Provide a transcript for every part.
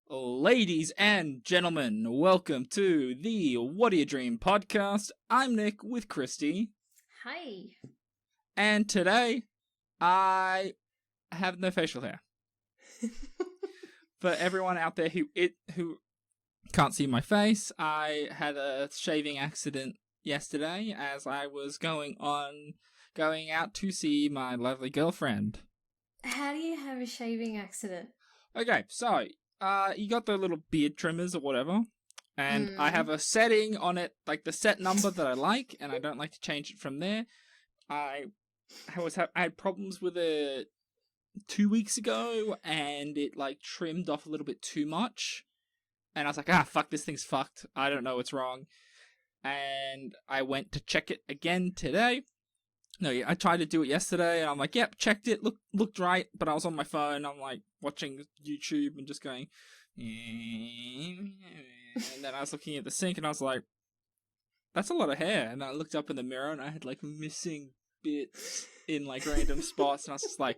Ladies and gentlemen, welcome to the What Do You Dream podcast. I'm Nick with Christy, Hi. and today I have no facial hair. For everyone out there who can't see my face, I had a shaving accident yesterday as I was going out to see my lovely girlfriend. How do you have a shaving accident? Okay, so you got the little beard trimmers or whatever, and I have a setting on it, like the set number that I like, and I don't like to change it from there. I had problems with it 2 weeks ago, and it like trimmed off a little bit too much, and I was like, fuck, this thing's fucked. I don't know what's wrong, and I went to check it again today. No, I tried to do it yesterday, and I'm like, yep, checked it, looked right, but I was on my phone, I'm like, watching YouTube and just going, and then I was looking at the sink, and I was like, that's a lot of hair, and I looked up in the mirror, and I had, like, missing bits in, like, random spots, and I was just like,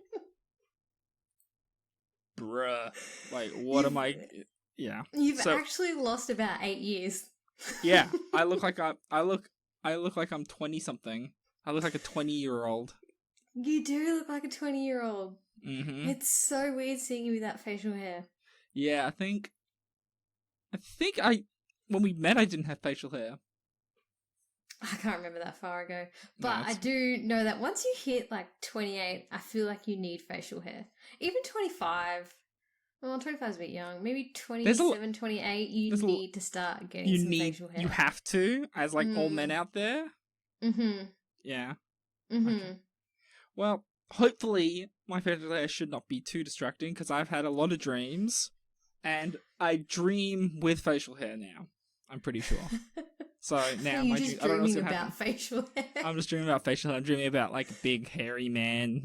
bruh, like, what am I, yeah. You've actually lost about 8 years. Yeah, I look like I'm 20-something. I look like a 20-year-old. You do look like a 20-year-old. Mm-hmm. It's so weird seeing you with that facial hair. Yeah, I think when we met, I didn't have facial hair. I can't remember that far ago. But No, I do know that once you hit like 28, I feel like you need facial hair. Even 25. Well, 25 is a bit young. Maybe 27, 28, you need to start getting some facial hair. You have to, as like all men out there. Mm-hmm. Yeah. Mm-hmm. Okay. Well, hopefully my facial hair should not be too distracting, because I've had a lot of dreams, and I dream with facial hair now. I'm pretty sure. So now I don't know what's gonna happen. Facial hair. I'm just dreaming about facial hair. I'm dreaming about like a big hairy man,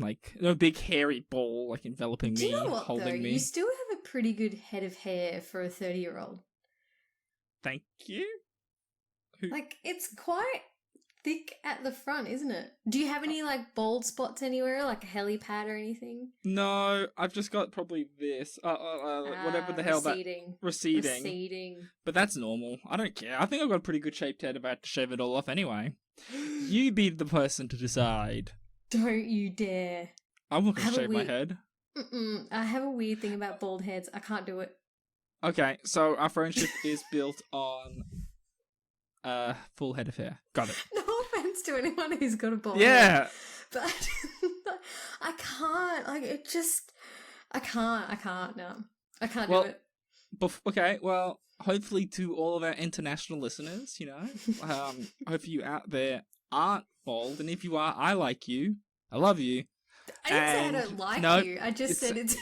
big hairy ball, like enveloping me, holding me. You still have a pretty good head of hair for a 30-year-old. Thank you. Like, it's quite thick at the front, isn't it? Do you have any like bald spots anywhere, like a helipad or anything? No, I've just got probably this, whatever the hell receding. But that's normal. I don't care. I think I've got a pretty good shaped head if I had to shave it all off anyway. You be the person to decide. Don't you dare. I'm not gonna shave my head. I have a weird thing about bald heads. I can't do it. Okay, so our friendship is built on full head of hair. Got it. No offense to anyone who's got a bald head. But I can't. Like, it just... I can't, no. I can't do it. Okay, well, hopefully to all of our international listeners, hopefully you out there aren't bald, and if you are, I like you. I love you. I didn't say I don't like you. I just said it's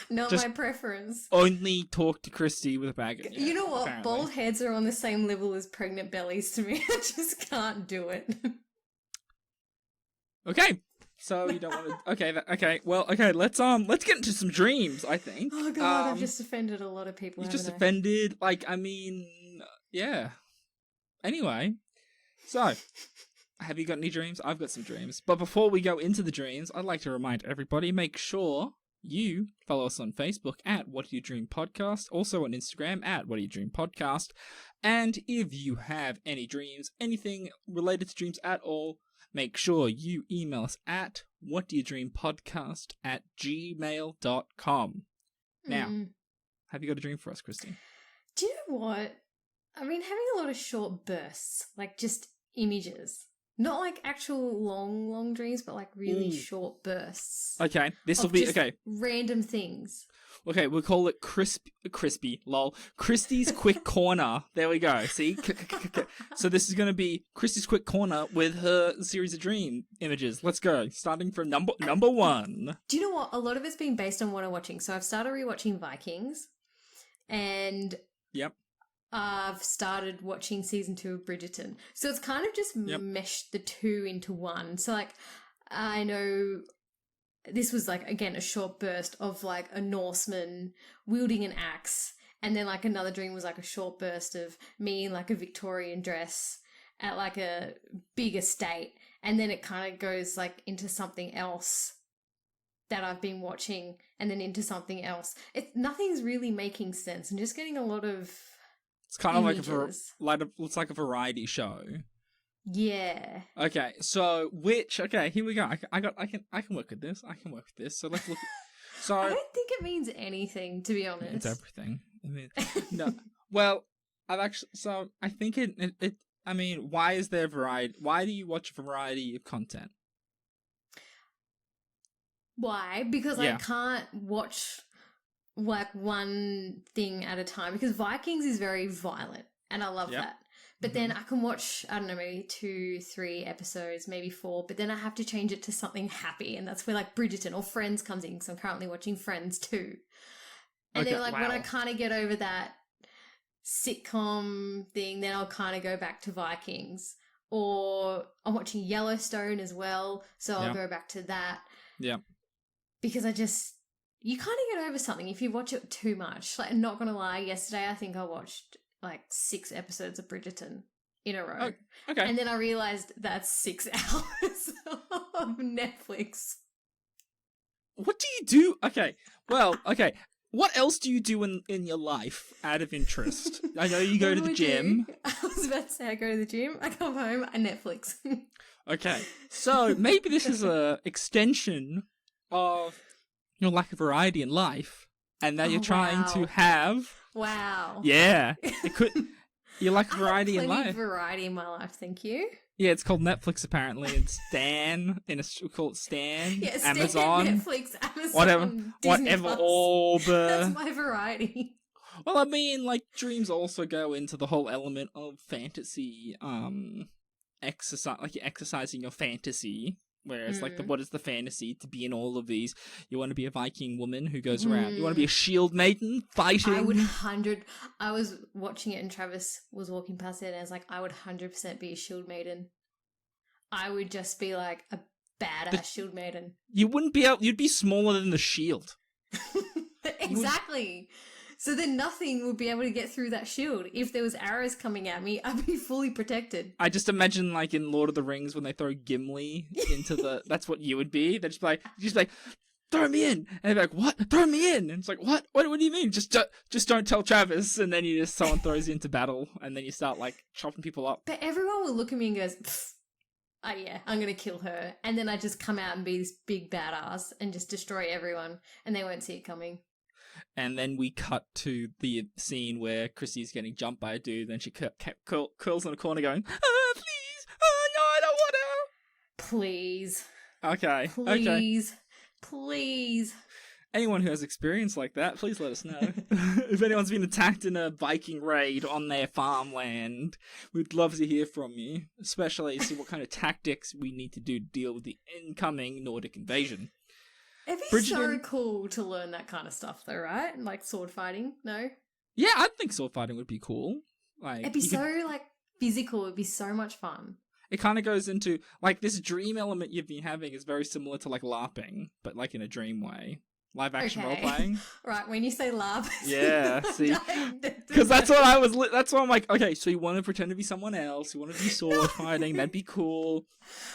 not my preference. Only talk to Christy with a bag of hair. You know what? Apparently. Bald heads are on the same level as pregnant bellies to me. I just can't do it. Okay. So you don't want to... Okay. Well, okay. Let's get into some dreams, I think. Oh God, I've just offended a lot of people. You just offended. Yeah. Anyway, so... Have you got any dreams? I've got some dreams. But before we go into the dreams, I'd like to remind everybody, make sure you follow us on Facebook at What Do You Dream Podcast, also on Instagram at What Do You Dream Podcast. And if you have any dreams, anything related to dreams at all, make sure you email us at whatdoyoudreampodcast@gmail.com. Now, have you got a dream for us, Christy? Do you know what? I mean, having a lot of short bursts, like just images. Not like actual long dreams, but like really short bursts. Okay, this will be okay. Random things. Okay, we'll call it crispy, lol. Christy's Quick Corner. There we go. See? So this is going to be Christy's Quick Corner with her series of dream images. Let's go. Starting from number one. Do you know what? A lot of it's been based on what I'm watching. So I've started rewatching Vikings. And... Yep. I've started watching season 2 of Bridgerton. So it's kind of just meshed the two into one. So, like, I know this was, like, again, a short burst of, like, a Norseman wielding an axe. And then, like, another dream was, like, a short burst of me in, like, a Victorian dress at, like, a big estate. And then it kind of goes, like, into something else that I've been watching and then into something else. Nothing's really making sense. I'm just getting a lot of It's kind of images. it's like a variety show. Yeah. Okay, so okay, here we go. I can work with this. I can work with this. So let's look. So I don't think it means anything, to be honest. It's everything. I mean, no. Well, I think it. I mean, why is there variety? Why do you watch a variety of content? Why? Because I can't watch like one thing at a time, because Vikings is very violent and I love that. But then I can watch, I don't know, maybe 2, 3 episodes, maybe 4, but then I have to change it to something happy, and that's where like Bridgerton or Friends comes in, because I'm currently watching Friends too. And then like when I kind of get over that sitcom thing, then I'll kind of go back to Vikings. Or I'm watching Yellowstone as well, so I'll go back to that. Yeah. Because you kind of get over something if you watch it too much. Like, I'm not going to lie, yesterday I think I watched like 6 episodes of Bridgerton in a row. Oh, okay. And then I realised that's 6 hours of Netflix. What do you do? Okay. Well, okay. What else do you do in your life out of interest? I know you go to the gym. I was about to say I go to the gym, I come home, I Netflix. Okay. So maybe this is a extension of your lack of variety in life, and that you're trying to have. Wow. Yeah. It could. You lack variety in life. I have variety in my life, thank you. Yeah, it's called Netflix apparently. It's Stan. We call it Stan. Yeah, Stan, Amazon. Netflix, Amazon. Whatever. All That's my variety. Well, I mean, like, dreams also go into the whole element of fantasy. Exercise, like you're exercising your fantasy. Whereas, like, what is the fantasy to be in all of these? You want to be a Viking woman who goes around. You want to be a shield maiden fighting. I was watching it and Travis was walking past it and I was like, I would 100% be a shield maiden. I would just be like a badass shield maiden. You wouldn't be able. You'd be smaller than the shield. Exactly. So then nothing would be able to get through that shield. If there was arrows coming at me, I'd be fully protected. I just imagine, like, in Lord of the Rings when they throw Gimli into the... That's what you would be. They'd just be like, throw me in! And they'd be like, what? Throw me in! And it's like, what? What do you mean? Just don't tell Travis. And then someone throws you into battle. And then you start, like, chopping people up. But everyone will look at me and goes, oh yeah, I'm going to kill her. And then I just come out and be this big badass and just destroy everyone. And they won't see it coming. And then we cut to the scene where Chrissy's getting jumped by a dude, and she curls in a corner going, please, no, I don't want to. Please. Okay. Please. Okay. Please. Anyone who has experience like that, please let us know. If anyone's been attacked in a Viking raid on their farmland, we'd love to hear from you, especially see what kind of tactics we need to do to deal with the incoming Nordic invasion. It'd be so cool to learn that kind of stuff, though, right? Like sword fighting, no? Yeah, I think sword fighting would be cool. Like, it'd be like physical. It'd be so much fun. It kind of goes into like this dream element you've been having is very similar to like LARPing, but like in a dream way. Live action role playing. Right, when you say LARP. Yeah, see, because that's what I was. That's why I'm like, okay, so you want to pretend to be someone else? You want to be sword fighting? That'd be cool.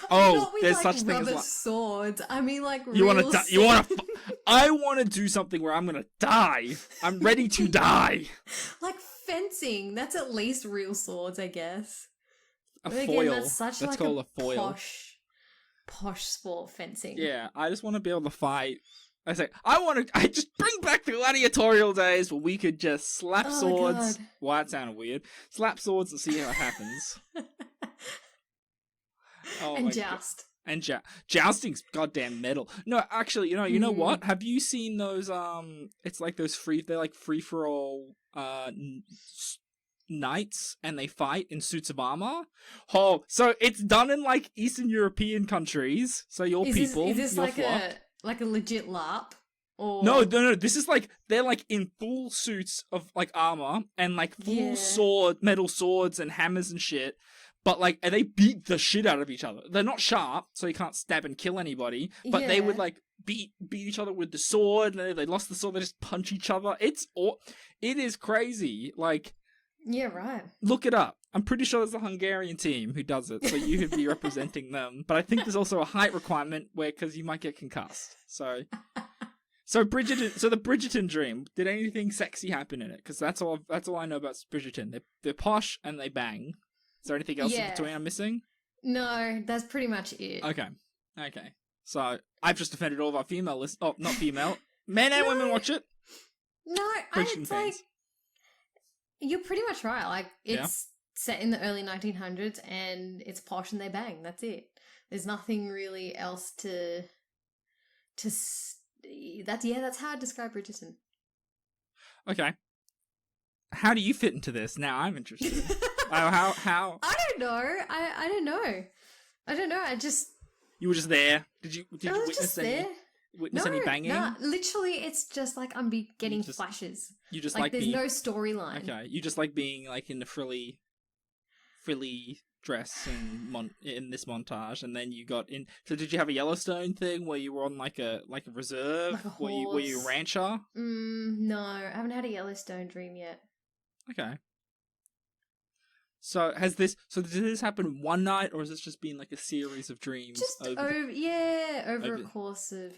Oh, there's such things as swords. I mean, like you want to. You want to. I want to do something where I'm gonna die. I'm ready to die. Like fencing. That's at least real swords, I guess. A foil. That's such Let's call a foil. Posh sport, fencing. Yeah, I just want to be able to fight. I just bring back the gladiatorial days where we could just slap swords. God. Well, that sounded weird. Slap swords and see how it happens. And joust. And jousting's goddamn metal. No, actually, you know what? Have you seen those? It's like those they're like free for all knights, and they fight in suits of armor. Oh, so it's done in like Eastern European countries. So is this like a legit LARP? Or... No. This is like they're like in full suits of like armor and like full metal swords and hammers and shit. But like they beat the shit out of each other. They're not sharp, so you can't stab and kill anybody. But they would like beat each other with the sword. And if they lost the sword, they just punch each other. It is crazy. Like Yeah, right. Look it up. I'm pretty sure there's a Hungarian team who does it, so you could be representing them. But I think there's also a height requirement because you might get concussed. So Bridgerton. So the Bridgerton dream. Did anything sexy happen in it? Because that's all I know about Bridgerton. They're posh and they bang. Is there anything else in between I'm missing? No, that's pretty much it. Okay. So I've just offended all of our female listeners. Oh, not female. Men and women watch it. No, Bridgerton fans. You're pretty much right. Like, it's set in the early 1900s and it's posh and they bang. That's it. There's nothing really else that's how I describe Bridgerton. Okay. How do you fit into this? Now I'm interested. How? I don't know. I don't know. I just... You were just there. Did you witness any banging? No, literally, it's just like I'm getting flashes. You just like there's no storyline. Okay, you just like being like in the frilly dress in this montage, and then you got in. So did you have a Yellowstone thing where you were on like a reserve? Like a horse. Were you a rancher? No, I haven't had a Yellowstone dream yet. Okay. So did this happen one night, or has this just been like a series of dreams? Just over a course of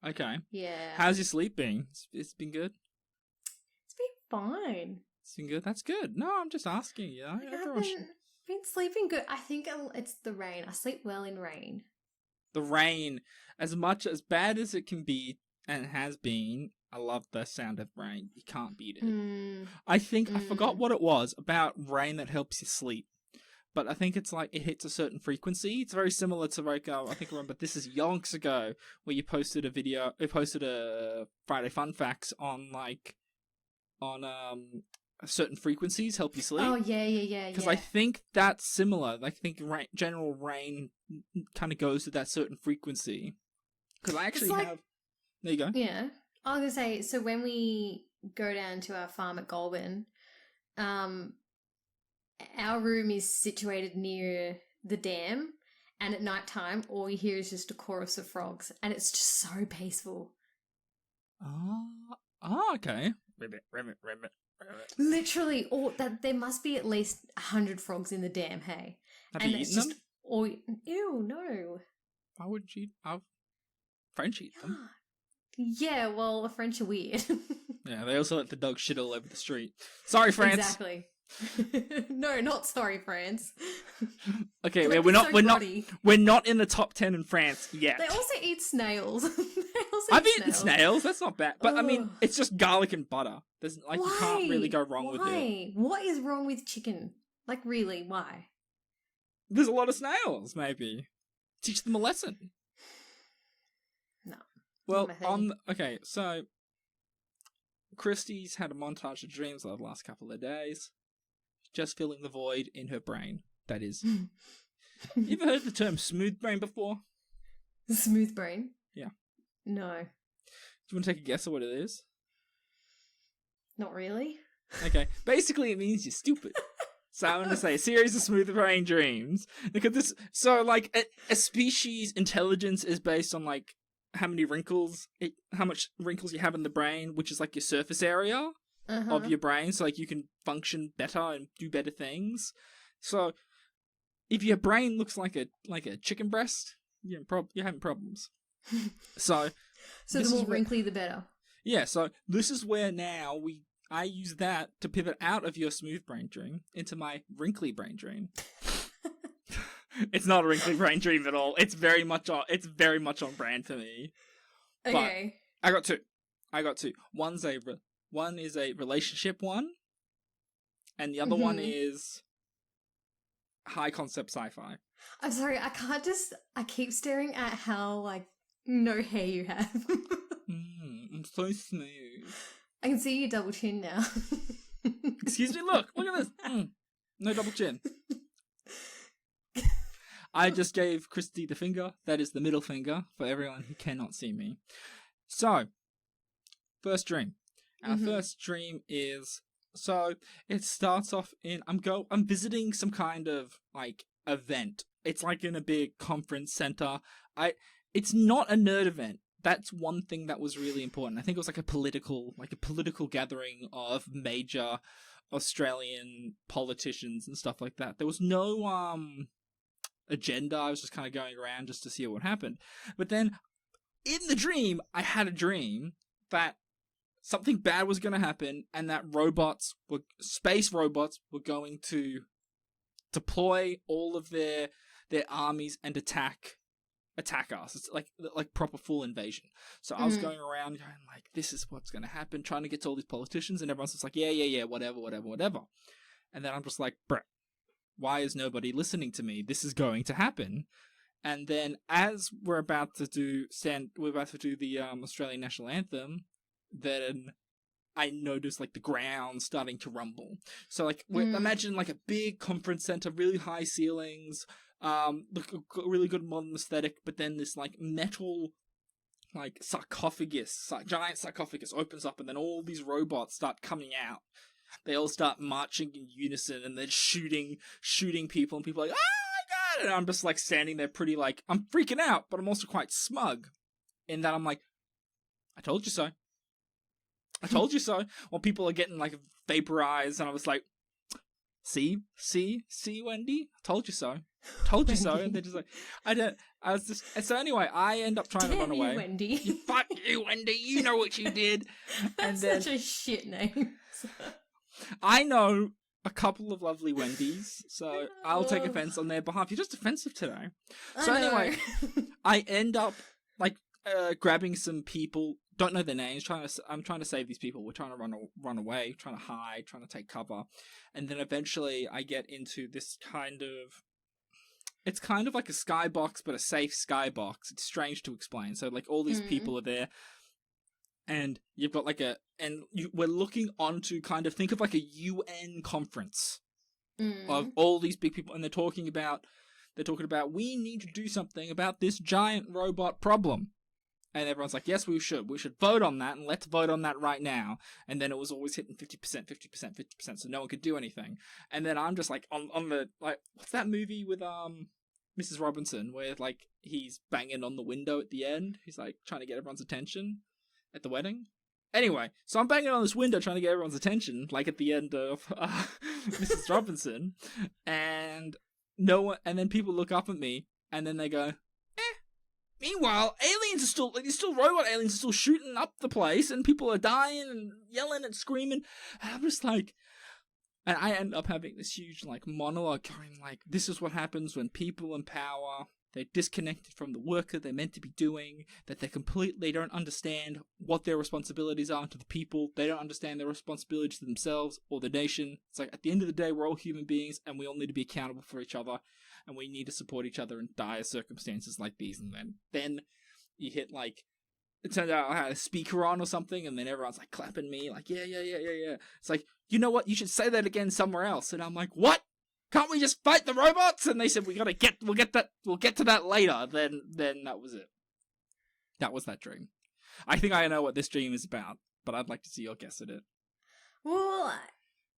Okay. Yeah. How's your sleep been? It's been good. It's been fine. It's been good. That's good. No, I'm just asking. You know, I've been sleeping good. I think it's the rain. I sleep well in rain. The rain, as bad as it can be and has been, I love the sound of rain. You can't beat it. I think I forgot what it was about rain that helps you sleep, but I think it's like it hits a certain frequency. It's very similar to like I think I remember this is yonks ago where you posted a Friday Fun Facts on certain frequencies help you sleep. Oh yeah. Because I think that's similar. I think general rain kind of goes to that certain frequency. Because I actually have. There you go. Yeah. I was going to say, so when we go down to our farm at Goulburn, our room is situated near the dam, and at night time, all you hear is just a chorus of frogs, and it's just so peaceful. Okay. Ribbit. Literally, there must be at least 100 frogs in the dam, hey? Have you eaten them? Ew, no. Why would you have French eat them? Yeah, well, the French are weird. Yeah, they also let the dog shit all over the street. Sorry, France. Exactly. No, not sorry, France. Okay, we're not in the top 10 in France yet. They also eat snails. I've eaten snails. That's not bad. But I mean, it's just garlic and butter. There's you can't really go wrong with it. What is wrong with chicken? Like, really, why? There's a lot of snails, maybe. Teach them a lesson. No. Well, so Christy's had a montage of dreams over the last couple of days. Just filling the void in her brain. That is. You ever heard the term smooth brain before? Smooth brain? Yeah. No. Do you want to take a guess at what it is? Not really. Okay. Basically, it means you're stupid. So I'm going to say a series of smooth brain dreams. Because a species' intelligence is based on how much wrinkles you have in the brain, which is like your surface area of your brain, so you can function better and do better things. So if your brain looks like a chicken breast, you're having problems. So the more wrinkly, the better. Yeah. So this is where now I use that to pivot out of your smooth brain dream into my wrinkly brain dream. It's not a wrinkly brain dream at all. It's very much on brand for me. Okay. But I got two. One is a relationship one, and the other one is high concept sci-fi. I'm sorry, I keep staring at how no hair you have. I'm so smooth. I can see your double chin now. Excuse me, look at this. No double chin. I just gave Christy the finger. That is the middle finger for everyone who cannot see me. So, first dream. Our first dream is, so it starts off in, I'm visiting some kind of event. It's in a big conference center. It's not a nerd event. That's one thing that was really important. I think it was a political gathering of major Australian politicians and stuff like that. There was no agenda. I was just kind of going around just to see what happened. But then in the dream, I had a dream that something bad was going to happen, and that space robots were going to deploy all of their armies and attack us. It's like proper full invasion. So I was going around going like, this is what's going to happen, trying to get to all these politicians, and everyone's just like, yeah, whatever. And then I'm just like, bruh, why is nobody listening to me? This is going to happen. And then as we're about to do the Australian national anthem, then I noticed like the ground starting to rumble. So like imagine like a big conference center, really high ceilings, really good modern aesthetic, but then this like metal like giant sarcophagus opens up, and then all these robots start coming out. They all start marching in unison, and they're shooting people, and people are like, oh my god! And I'm just like standing there pretty like, I'm freaking out, but I'm also quite smug in that I'm like, I told you so. I told you so. While people are getting like vaporized, and I was like, see, Wendy? I told you so. Told you so. And they're just like, so anyway, I end up trying to run away. Wendy. Fuck you, Wendy. You know what you did. That's such a shit name. I know a couple of lovely Wendy's, so I'll take offense on their behalf. You're just offensive today. So anyway, I end up like grabbing some people. Don't know their names. I'm trying to save these people. We're trying to run away, trying to hide, trying to take cover, and then eventually I get into this kind of. It's kind of like a skybox, but a safe skybox. It's strange to explain. So like all these people are there, and you've got like we're looking onto kind of, think of like a UN conference of all these big people, and they're talking about we need to do something about this giant robot problem. And everyone's like, yes, we should vote on that, and let's vote on that right now. And then it was always hitting 50%, so no one could do anything. And then I'm just like, on the, like, what's that movie with, Mrs. Robinson, where, like, he's banging on the window at the end? He's, like, trying to get everyone's attention at the wedding? Anyway, so I'm banging on this window trying to get everyone's attention, like at the end of, Mrs. Robinson. And then people look up at me, and then they go, meanwhile, robot aliens are still shooting up the place, and people are dying and yelling and screaming. And I'm just like, and I end up having this huge like monologue going like, this is what happens when people in power, they're disconnected from the work that they're meant to be doing, that they don't understand what their responsibilities are to the people, they don't understand their responsibilities to themselves or the nation. It's like, at the end of the day, we're all human beings, and we all need to be accountable for each other. And we need to support each other in dire circumstances like these. And then you hit like, it turns out I had a speaker on or something, and then everyone's like clapping me, like, yeah. It's like, you know what? You should say that again somewhere else. And I'm like, what? Can't we just fight the robots? And they said, we'll get to that later. Then that was it. That was that dream. I think I know what this dream is about, but I'd like to see your guess at it. Well,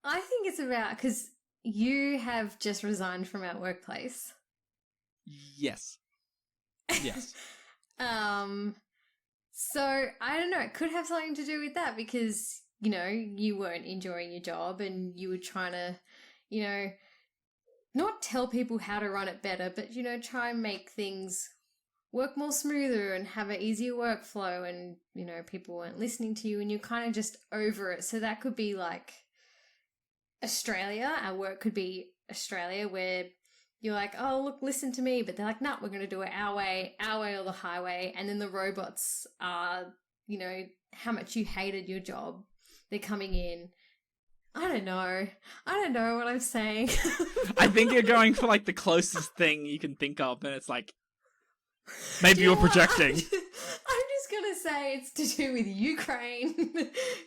I think it's about, because you have just resigned from our workplace. Yes. So I don't know, it could have something to do with that, because, you know, you weren't enjoying your job and you were trying to, you know, not tell people how to run it better, but, you know, try and make things work more smoother and have an easier workflow, and, you know, people weren't listening to you and you're kind of just over it. So that could be like Australia. Our work could be Australia, where you're like, oh, look, listen to me. But they're like, no, we're going to do it our way or the highway. And then the robots are, you know, how much you hated your job. They're coming in. I don't know what I'm saying. I think you're going for like the closest thing you can think of, and it's like, maybe you're projecting. I'm just going to say it's to do with Ukraine,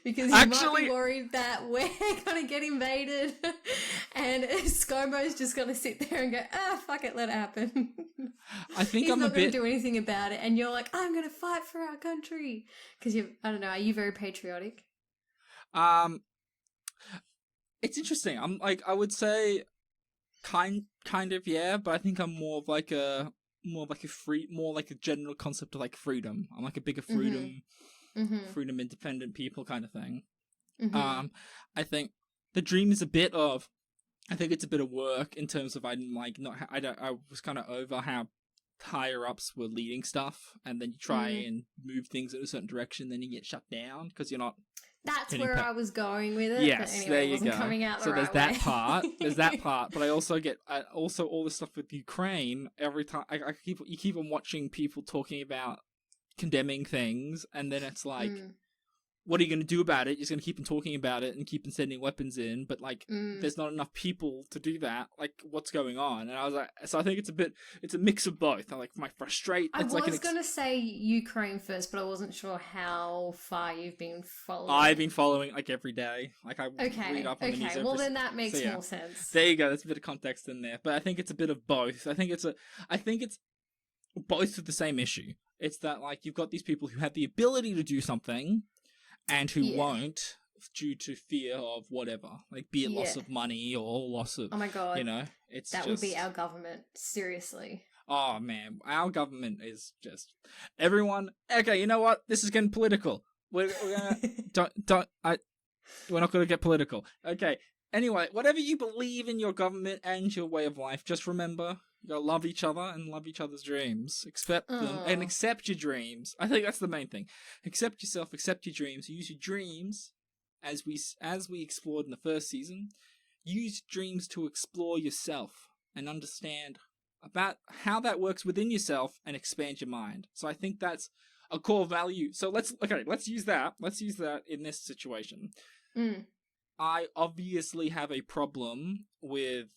because you might be worried that we're going to get invaded, and ScoMo's just going to sit there and go, fuck it, let it happen. I think He's not going to do anything about it, and you're like, I'm going to fight for our country. Because I don't know, are you very patriotic? It's interesting. I'm like, I would say kind of, yeah, but I think I'm more of like a general concept of like freedom. I'm like a bigger freedom independent people kind of thing. I think the dream is a bit of, I think it's a bit of work in terms of I'm like not I was kind of over how higher ups were leading stuff, and then you try and move things in a certain direction, then you get shut down because you're not. That's where I was going with it. Yes, but anyway, there it you wasn't go. coming out the so right there's that way. part. There's that part, but I also get also all the stuff with Ukraine. Every time you keep on watching people talking about condemning things, and then it's like, what are you going to do about it? You're just going to keep on talking about it and keep on sending weapons in, but like, there's not enough people to do that. Like, what's going on? And I was like, so I think it's a mix of both. I like my frustration. I was going to say Ukraine first, but I wasn't sure how far you've been following. I've been following like every day. Like I read up on the news. Okay, well then that makes more sense. There you go. There's a bit of context in there, but I think it's a bit of both. I think it's both of the same issue. It's that like you've got these people who have the ability to do something, and who won't due to fear of whatever, like be it loss of money or loss of. Oh my god! It's that would be our government. Seriously. Oh man, our government is just everyone. Okay, you know what? This is getting political. We're gonna we're not gonna get political. Okay. Anyway, whatever you believe in your government and your way of life, just remember you gotta love each other and love each other's dreams. Accept them and accept your dreams. I think that's the main thing. Accept yourself, accept your dreams. Use your dreams, as we explored in the first season. Use dreams to explore yourself and understand about how that works within yourself and expand your mind. So I think that's a core value. So let's use that. Let's use that in this situation. I obviously have a problem with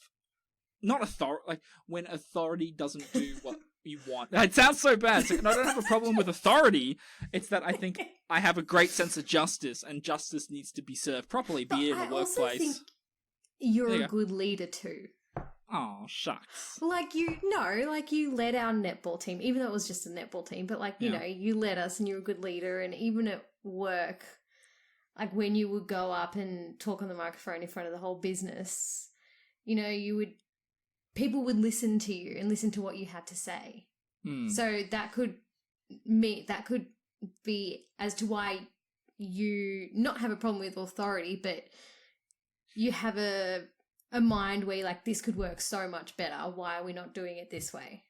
not authority, like when authority doesn't do what you want. It sounds so bad. I don't have a problem with authority. It's that I think I have a great sense of justice, and justice needs to be served properly, be it in a workplace. I also think you're a good leader too. Oh, shucks. Like you led our netball team, even though it was just a netball team, but you know, you led us and you're a good leader, and even at work, like when you would go up and talk on the microphone in front of the whole business, you know, people would listen to you and listen to what you had to say. So that could be as to why you not have a problem with authority, but you have a mind where you're like, this could work so much better. Why are we not doing it this way?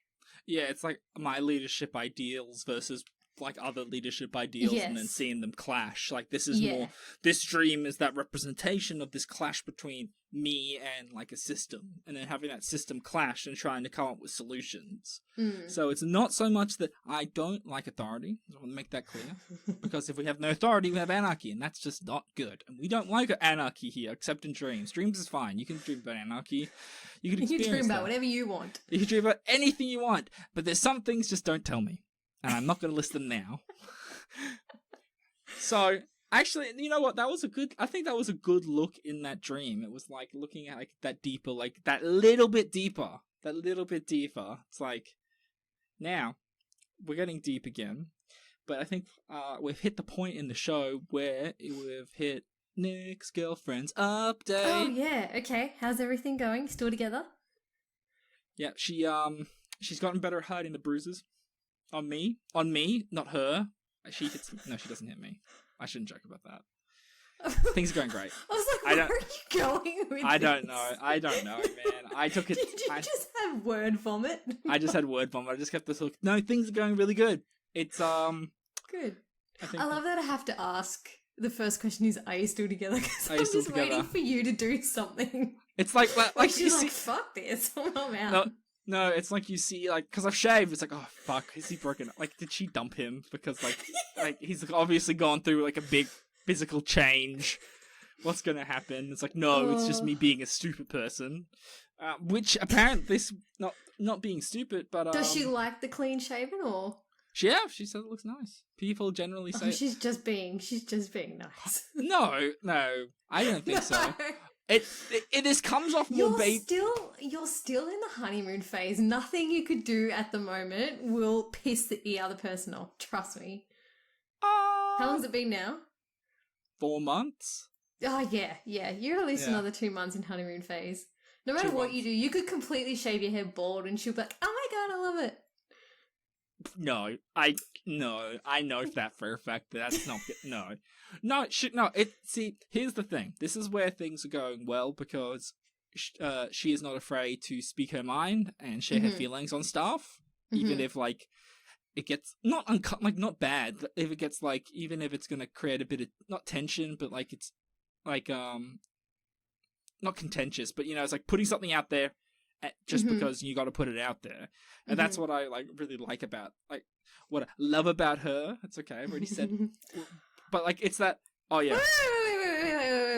Yeah, it's like my leadership ideals versus like other leadership ideals, and then seeing them clash. Like this is more, this dream is that representation of this clash between me and like a system, and then having that system clash and trying to come up with solutions. So it's not so much that I don't like authority. I want to make that clear, because if we have no authority, we have anarchy, and that's just not good. And we don't like anarchy here, except in dreams. Dreams is fine. You can dream about anarchy. You can dream about whatever you want. You can dream about anything you want, but there's some things just don't tell me. And I'm not going to list them now. So, actually, you know what? I think that was a good look in that dream. It was like looking at like that deeper, like that little bit deeper. It's like, now, we're getting deep again. But I think we've hit the point in the show where we've hit Nick's girlfriend's update. Oh, yeah. Okay. How's everything going? Still together? Yeah, she's gotten better at hiding the bruises. On me, not her. She doesn't hit me. I shouldn't joke about that. Things are going great. I was like, where are you going with I don't know, man. I took it. Did you just have word vomit? I just had word vomit. I just kept this look. No, things are going really good. It's good. I love that I have to ask. The first question is, are you still together? Because I'm just waiting for you to do something. It's like she's like, fuck this. I'm out. No, it's like you see, like, because I've shaved, it's like, oh, fuck, is he broken? Like, did she dump him? Because, like he's obviously gone through, like, a big physical change. What's gonna happen? It's like, no, it's just me being a stupid person. Which, apparently, this, not being stupid, but, Does she like the clean shaven, or? Yeah, she says it looks nice. People generally say she's just being nice. No, I don't think so. It comes off more You're still in the honeymoon phase. Nothing you could do at the moment will piss the other person off. Trust me. How long's it been now? 4 months. Oh, yeah. You're at least another 2 months in honeymoon phase. No matter what you do, you could completely shave your head bald and she'll be like, oh my god, I love it. No, I know that for a fact. That's not no. It should no. It see. Here's the thing. This is where things are going well because she is not afraid to speak her mind and share her feelings on stuff, even if like it gets not not bad. If it gets like even if it's gonna create a bit of not tension, but like it's like not contentious, but it's like putting something out there just because you got to put it out there, and that's what I like really like about like what I love about her. It's okay, I've already said, but like it's that. Oh yeah.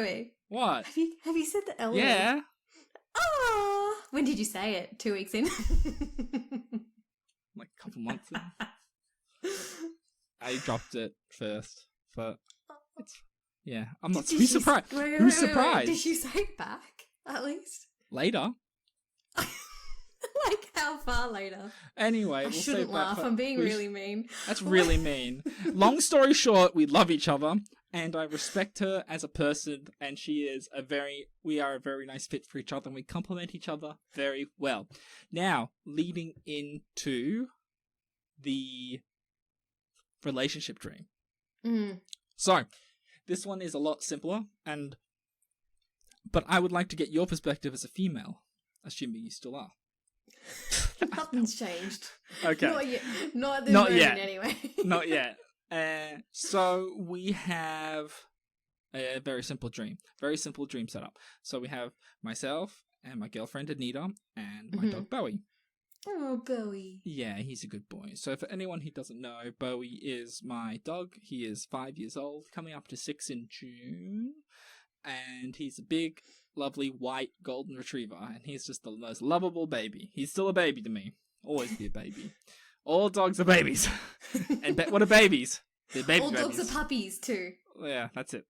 Wait. What? Have you said the L word? Yeah. Oh, when did you say it? 2 weeks in. Like a couple months in. I dropped it first, but it's yeah. I'm not. Who's surprised? Who's surprised? Did she say it back at least? Later. Like how far later? Anyway, I shouldn't laugh. I'm being really mean. That's really mean. Long story short, we love each other, and I respect her as a person, and we are a very nice fit for each other, and we complement each other very well. Now, leading into the relationship dream. So, this one is a lot simpler, but I would like to get your perspective as a female, assuming you still are. Nothing's changed. Okay. Not yet. Not at this moment, yet. Anyway. Not yet. So we have a very simple dream setup. So we have myself and my girlfriend Anita and my dog Bowie. Oh, Bowie. Yeah, he's a good boy. So for anyone who doesn't know, Bowie is my dog. He is 5 years old, coming up to 6 in June. And he's a big, lovely, white golden retriever. And he's just the most lovable baby. He's still a baby to me. Always be a baby. All dogs are babies. And what are babies? They're baby All babies. dogs are puppies too. Yeah, that's it.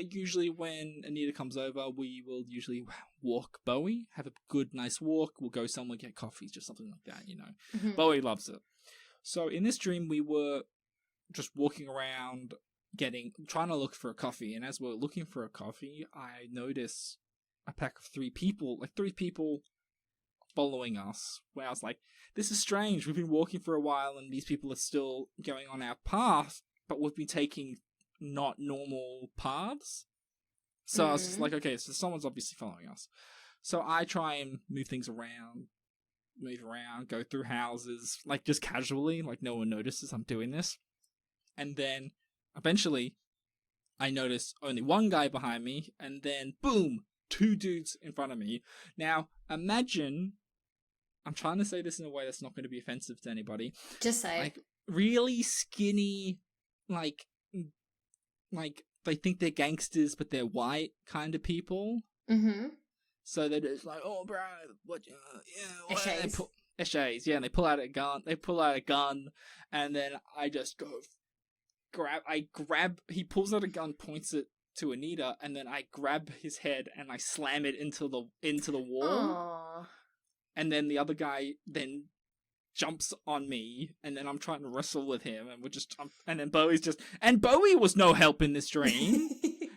Usually when Anita comes over, we will usually walk Bowie, have a good, nice walk. We'll go somewhere, get coffee, just something like that, Bowie loves it. So in this dream, we were just walking around, trying to look for a coffee. And as we're looking for a coffee, I notice a pack of three people following us, where I was like, this is strange. We've been walking for a while and these people are still going on our path, but we've been taking not normal paths. So I was just like, okay, so someone's obviously following us. So I try and move around, go through houses, like just casually, like no one notices I'm doing this. And then eventually I notice only one guy behind me, and then boom, two dudes in front of me. Now imagine, I'm trying to say this in a way that's not going to be offensive to anybody. Just say like really skinny, like they think they're gangsters, but they're white kind of people. So they're just like, oh, bro, what? Yeah, Eshays, yeah. And they pull out a gun. And then I just go grab. He pulls out a gun, points it to Anita, and then I grab his head and I slam it into the wall. Aww. And then the other guy then jumps on me, and then I'm trying to wrestle with him, and and then Bowie was no help in this dream.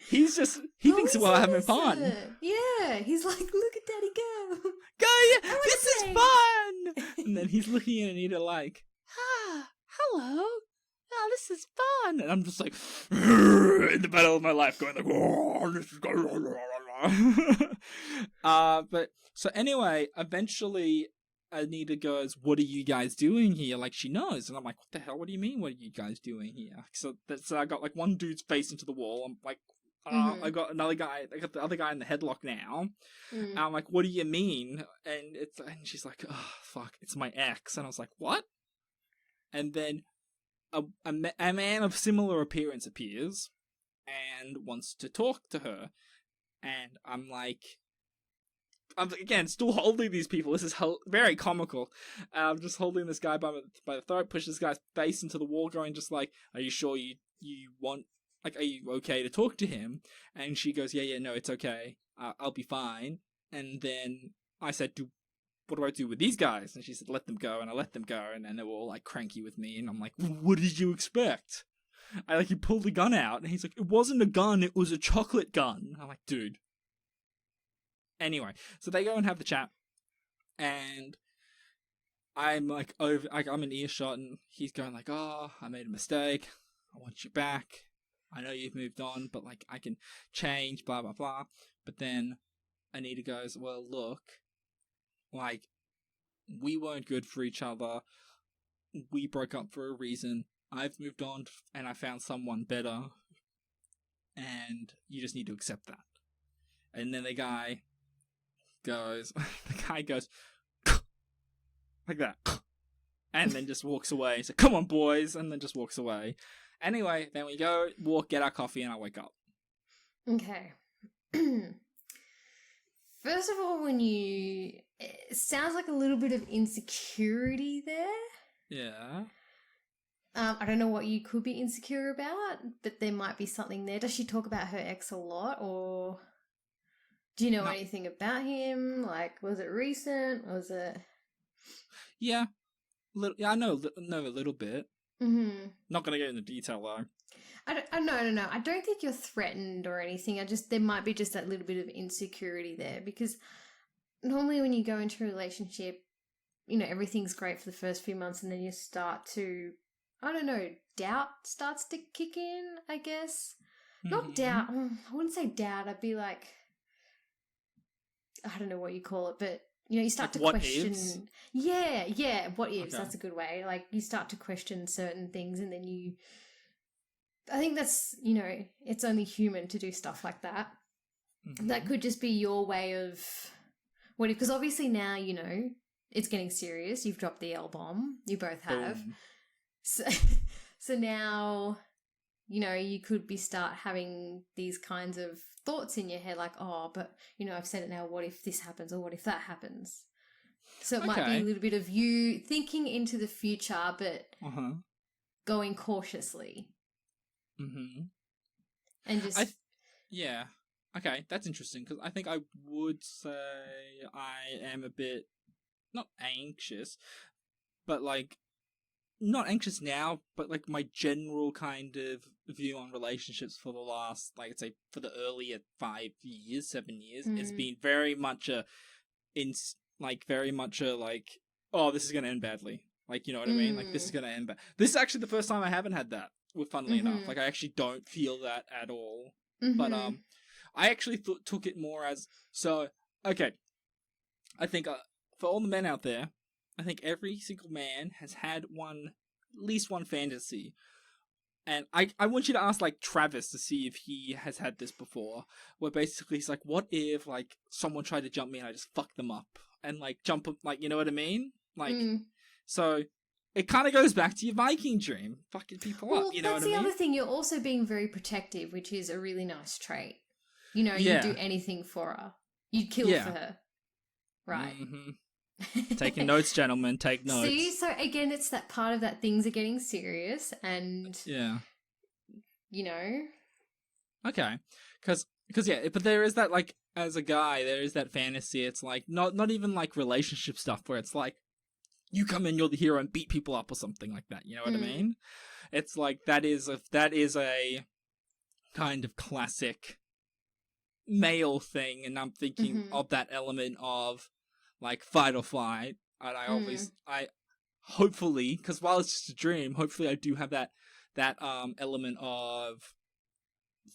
He thinks we're having fun. Yeah, he's like, look at Daddy go. Go, yeah, this is fun. And then he's looking at Anita like, hello. Oh, this is fun. And I'm just like, in the battle of my life, going like, oh, this is good. But so anyway, eventually Anita goes, what are you guys doing here? Like, she knows. And I'm like, what the hell? What do you mean, what are you guys doing here? So I got like one dude's face into the wall. I'm like, I got another guy. I got the other guy in the headlock now. And I'm like, what do you mean? And she's like, oh, fuck, it's my ex. And I was like, what? And then a man of similar appearance appears and wants to talk to her. And I'm again still holding these people. This is very comical. I'm just holding this guy by the throat, push this guy's face into the wall, going just like, are you sure you want, like, are you okay to talk to him? And she goes, yeah, no, it's okay. I'll be fine. And then I said, what do I do with these guys? And she said, let them go. And I let them go. And then they were all like cranky with me. And I'm like, what did you expect? He pulled the gun out, and he's like, it wasn't a gun, it was a chocolate gun. I'm like, dude. Anyway, so they go and have the chat, and I'm like I'm in earshot, and he's going like, "Oh, I made a mistake. I want you back. I know you've moved on, but like I can change, blah blah blah." But then Anita goes, "Well, look, like we weren't good for each other. We broke up for a reason. I've moved on, and I found someone better, and you just need to accept that." And then the guy goes, like that, and then just walks away. He's like, "Come on, boys," and then just walks away. Anyway, then we go walk, get our coffee, and I wake up. Okay. First of all, it sounds like a little bit of insecurity there. Yeah. I don't know what you could be insecure about, but there might be something there. Does she talk about her ex a lot, or do you know anything about him? Like, was it recent? Was it? Yeah. I know a little bit. Mm-hmm. Not gonna get into detail though. No. I don't think you're threatened or anything. There might be just that little bit of insecurity there, because normally when you go into a relationship, everything's great for the first few months, and then you start to, I don't know, doubt starts to kick in, I guess. Mm-hmm. Not doubt. I wouldn't say doubt. I'd be like, I don't know what you call it, but you start to question. Ifs? Yeah. What ifs? Okay. That's a good way. Like, you start to question certain things, and then I think that's, it's only human to do stuff like that. Mm-hmm. That could just be your way of, what if, because obviously now, it's getting serious. You've dropped the L-bomb. You both have. Boom. So now, you could start having these kinds of thoughts in your head, like, oh, but, I've said it now, what if this happens, or what if that happens? So it might be a little bit of you thinking into the future, but going cautiously. Mm-hmm. And just... yeah. Okay, that's interesting, because I think I would say I am a bit, not anxious, but like, not anxious now, but like my general kind of view on relationships for the last, like, I'd say for the earlier 7 years, it's been very much oh, this is going to end badly. Like, you know what I mean? Like, this is going to end bad. This is actually the first time I haven't had that, funnily enough. Like, I actually don't feel that at all. Mm-hmm. But I actually took it more as, okay, I think for all the men out there, I think every single man has had at least one fantasy. And I want you to ask, like, Travis to see if he has had this before, where basically he's like, what if, like, someone tried to jump me and I just fucked them up? And, like, jump up, like, you know what I mean? Like, so it kind of goes back to your Viking dream, fucking people up, you know what I mean? That's the other thing, you're also being very protective, which is a really nice trait. You'd do anything for her. You'd kill for her. Right. Mm-hmm. Taking notes, gentlemen. Take notes. See, so again, it's that part of that things are getting serious, and Okay, because yeah, but there is that, like, as a guy, there is that fantasy. It's like not even like relationship stuff where it's like you come in, you're the hero, and beat people up or something like that. You know what I mean? It's like that is a kind of classic male thing, and I'm thinking of that element of, like, fight or flight, and I hopefully, because while it's just a dream, hopefully I do have that element of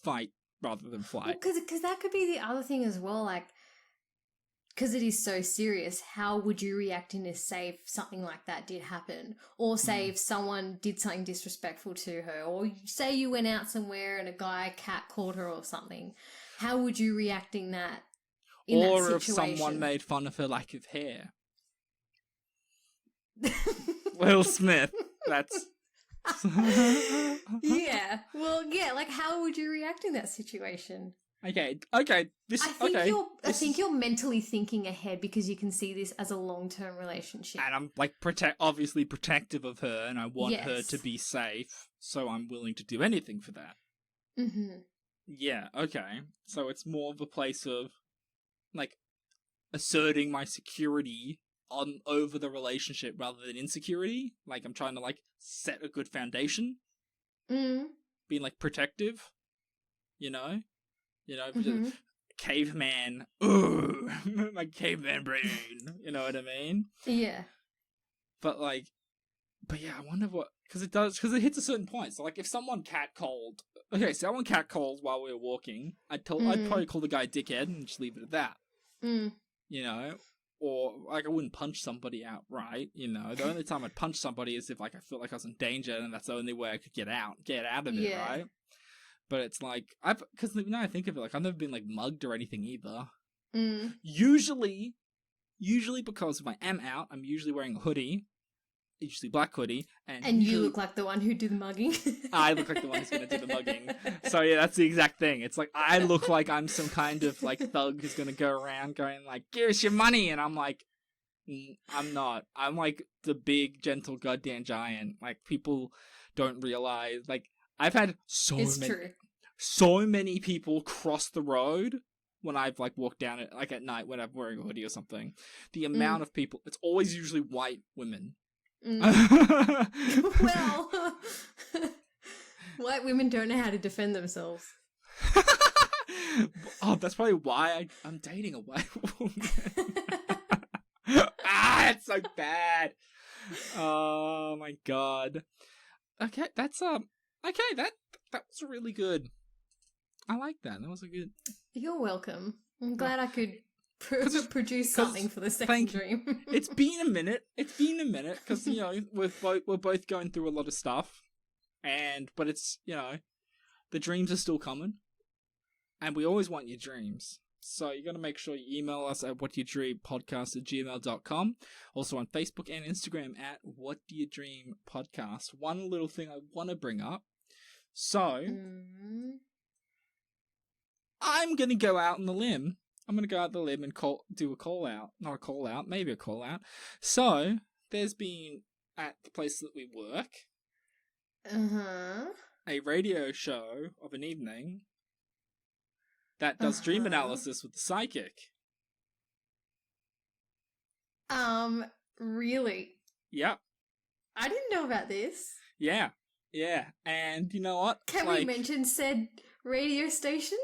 fight rather than flight. Because that could be the other thing as well, like, because it is so serious, how would you react in this, say, if something like that did happen? Or say if someone did something disrespectful to her, or say you went out somewhere and a guy catcalled her or something, how would you react in that? Or if someone made fun of her lack of hair. Will Smith. That's... yeah. Well, yeah, like, how would you react in that situation? Okay. I think you're mentally thinking ahead, because you can see this as a long-term relationship. And I'm, like, obviously protective of her, and I want her to be safe, so I'm willing to do anything for that. Mm-hmm. Yeah, okay. So it's more of a place of, like, asserting my security over the relationship rather than insecurity. Like, I'm trying to, like, set a good foundation. Being, like, protective. Caveman. Ooh, my caveman brain. You know what I mean? Yeah. But yeah, I wonder what, because it hits a certain point. So like, if someone someone catcalled while we were walking, I'd probably call the guy dickhead and just leave it at that. You know, or like I wouldn't punch somebody outright. You know, the only time I'd punch somebody is if like I felt like I was in danger, and that's the only way I could get out of it, right? But it's like because now I think of it, like I've never been like mugged or anything either. Usually because if I am out, I'm usually wearing a hoodie. Usually black hoodie, and you look like the one who did the mugging. I look like the one who's gonna do the mugging. So yeah, that's the exact thing. It's like I look like I'm some kind of like thug who's gonna go around going like, "Give us your money," and I'm like, I'm not. I'm like the big gentle goddamn giant. Like people don't realize. Like I've had so many people cross the road when I've like walked down it like at night when I'm wearing a hoodie or something. The amount of people. It's always usually white women. Well, white women don't know how to defend themselves. Oh, that's probably why I'm dating a white woman. It's so bad. Oh my god. Okay, that's okay, that was really good. I like that. That was a good. You're welcome. I'm glad I could produce something for the second dream. It's been a minute because you know we're both going through a lot of stuff, but it's, you know, the dreams are still coming, and we always want your dreams. So you got to make sure you email us at whatdoyoudreampodcast@gmail.com. Also on Facebook and Instagram at whatdoyoudreampodcast. One little thing I want to bring up. So I'm gonna go out on the limb. I'm going to go out the limb and do a call out. Not a call out, maybe a call out. So, there's been, at the place that we work, a radio show of an evening that does dream analysis with the psychic. Really? Yep. I didn't know about this. Yeah. And you know what? Can we mention said radio station?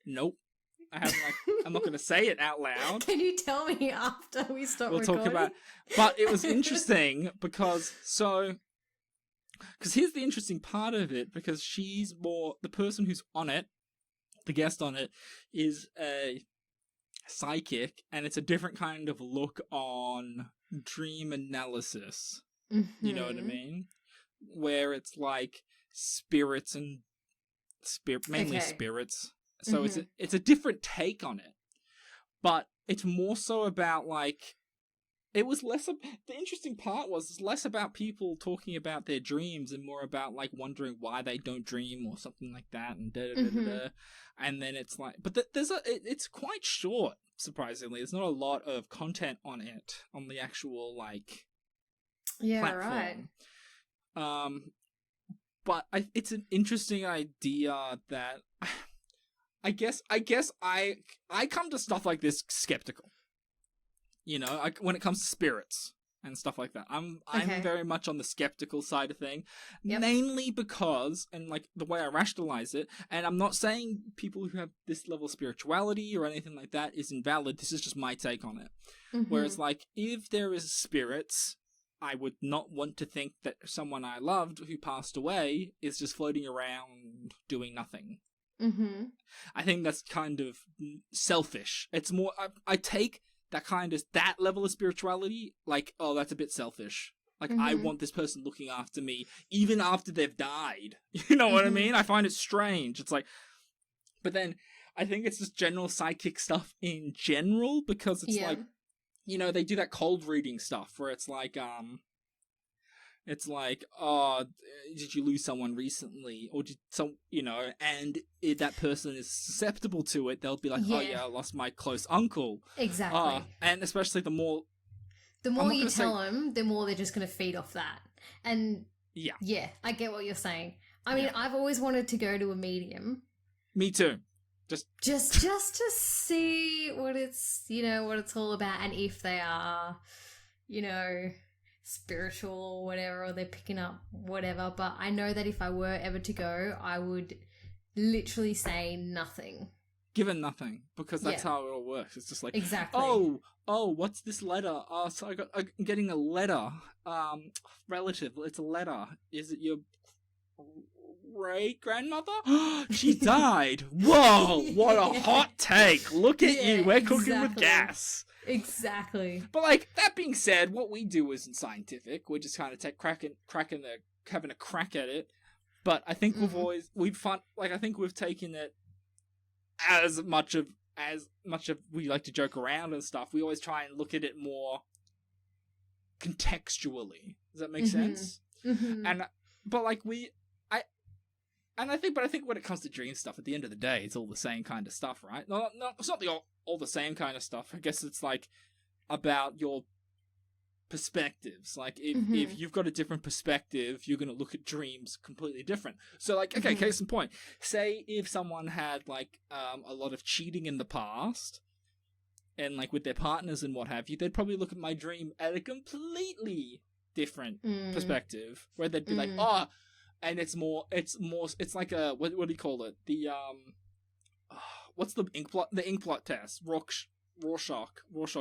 Nope. I'm not going to say it out loud. Can you tell me after we stop recording? We'll talk about. But it was interesting because here's the interesting part of it, because she's more the person who's on it, the guest on it is a psychic, and it's a different kind of look on dream analysis. You know what I mean? Where it's like spirits and mainly spirits. So it's a different take on it, but it's more so about like, it was less the interesting part was it's less about people talking about their dreams and more about like wondering why they don't dream or something like that, and and then it's like, but it's quite short, surprisingly. There's not a lot of content on it on the actual like platform. Right. But it's an interesting idea that. I guess I come to stuff like this skeptical. You know, when it comes to spirits and stuff like that. I'm very much on the skeptical side of thing, mainly because, and like the way I rationalize it, and I'm not saying people who have this level of spirituality or anything like that is invalid. This is just my take on it. Whereas like, if there is spirits, I would not want to think that someone I loved who passed away is just floating around doing nothing. I think that's kind of selfish. It's more, I take that level of spirituality like, oh, that's a bit selfish. Like, I want this person looking after me even after they've died. You know what I mean? I find it strange. It's like, but then I think it's just general psychic stuff in general, because it's like, you know, they do that cold reading stuff where it's like, oh, did you lose someone recently? Or you know, and if that person is susceptible to it, they'll be like, oh yeah, I lost my close uncle. Exactly. And especially the more you tell them, the more they're just going to feed off that. And yeah, I get what you're saying. I mean, I've always wanted to go to a medium. Me too. Just to see what it's, you know, what it's all about, and if they are, you know, spiritual or whatever, or they're picking up whatever. But I know that if I were ever to go, I would literally say nothing. given nothing, because that's how it all works. It's just like, exactly. Oh, what's this letter? Oh, so I'm getting a letter. Relative, it's a letter. Is it your great grandmother? She died. Whoa, what a hot take. Look at you. We're cooking with gas. Exactly. But like, that being said, what we do isn't scientific. We're just kind of having a crack at it. But I think I think we've taken it as much of we like to joke around and stuff. We always try and look at it more contextually. Does that make sense? Mm-hmm. But I think when it comes to dream stuff, at the end of the day, it's all the same kind of stuff, right? No, it's not all the same kind of stuff. I guess it's like about your perspectives. Like if you've got a different perspective, you're going to look at dreams completely different. So like, okay, case in point, say if someone had like a lot of cheating in the past and like with their partners and what have you, they'd probably look at my dream at a completely different perspective, where they'd be like, oh, and it's like a what do you call it, the what's the ink blot test, Rorschach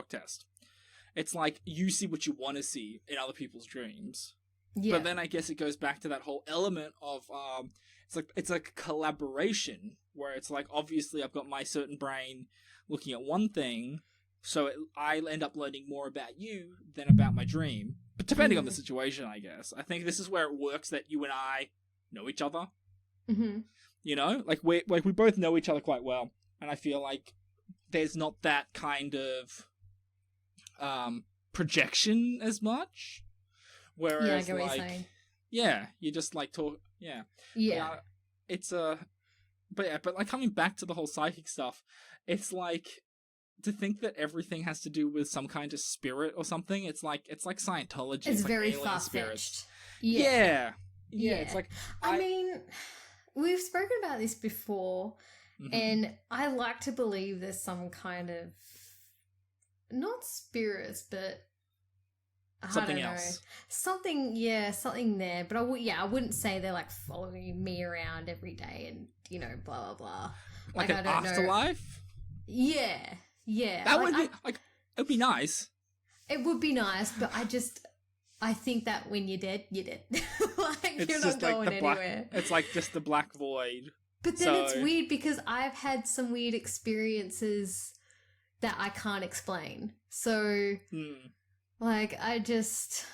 test. It's like you see what you want to see in other people's dreams. But then I guess it goes back to that whole element of it's like a collaboration, where it's like, obviously I've got my certain brain looking at one thing, so I end up learning more about you than about my dream. But depending on the situation, I guess. I think this is where it works that you and I know each other. Mm-hmm. You know, like we both know each other quite well, and I feel like there's not that kind of projection as much. Whereas, I get what you're saying. You just like talk. Yeah. But like coming back to the whole psychic stuff, it's like, to think that everything has to do with some kind of spirit or something. It's like Scientology. It's like very far-fetched. Yeah. It's like, I mean, we've spoken about this before, and I like to believe there's some kind of, not spirits, but something else. Something there. But I wouldn't say they're like following me around every day and, you know, blah blah blah. Like an afterlife. Yeah. That would be like, it'd be nice. It would be nice, but I think that when you're dead, you're dead. Like, you're not going anywhere. It's like just the black void. But then it's weird, because I've had some weird experiences that I can't explain. So, like, I just,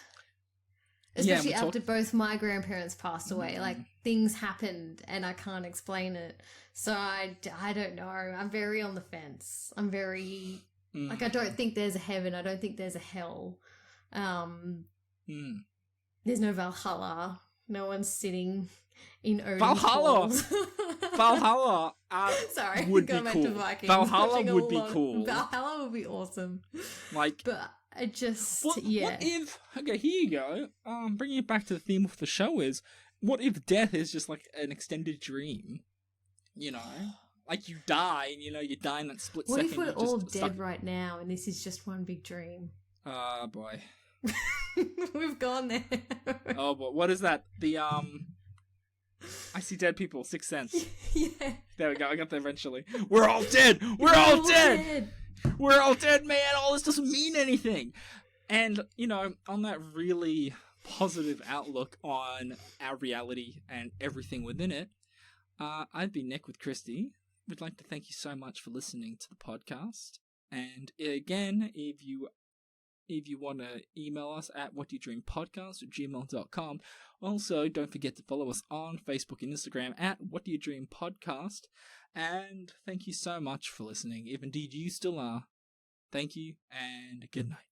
especially after both my grandparents passed away, like, things happened and I can't explain it. So I don't know. I'm very on the fence. I'm very, like, I don't think there's a heaven. I don't think there's a hell. There's no Valhalla. No one's sitting in Odin's halls. Valhalla Sorry, would be cool. Valhalla would be cool. Valhalla would be awesome. Like, but I just, what if, okay, here you go. Bringing it back to the theme of the show is, what if death is just like an extended dream? You know, like you die, and you know you die in that split second. What if we're all dead right now, and this is just one big dream? Boy. We've gone there. Oh, but what is that? The I see dead people. Sixth Sense. Yeah. There we go. I got there eventually. We're all dead. We're all dead. We're all dead, man. All this doesn't mean anything. And you know, on that really positive outlook on our reality and everything within it, I've been Nick with Christy. We'd like to thank you so much for listening to the podcast. And again, if you want to email us at whatdoyoudreampodcast@gmail.com. Also, don't forget to follow us on Facebook and Instagram at whatdoyoudreampodcast. And thank you so much for listening, if indeed you still are. Thank you, and good night.